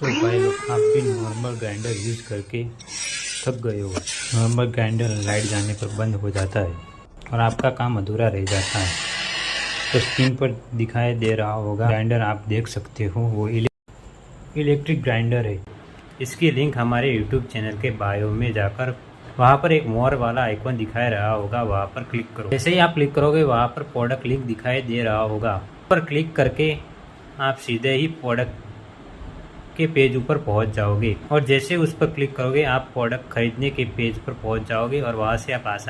सो भाई लोग, आप भी नॉर्मल ग्राइंडर यूज़ करके थक गए हो। नॉर्मल ग्राइंडर लाइट जाने पर बंद हो जाता है और आपका काम अधूरा रह जाता है। तो स्क्रीन पर दिखाई दे रहा होगा ग्राइंडर, आप देख सकते हो, वो इलेक्ट्रिक ग्राइंडर है। इसकी लिंक हमारे यूट्यूब चैनल के बायो में जाकर वहाँ पर एक मोर वाला आइकॉन दिखाई रहा होगा, वहाँ पर क्लिक करो। जैसे ही आप क्लिक करोगे वहाँ पर प्रोडक्ट लिंक दिखाई दे रहा होगा, पर क्लिक करके आप सीधे ही प्रोडक्ट के पेज ऊपर पहुंच जाओगे और जैसे उस पर क्लिक करोगे आप प्रोडक्ट खरीदने के पेज पर पहुंच जाओगे और वहां से आप आसानी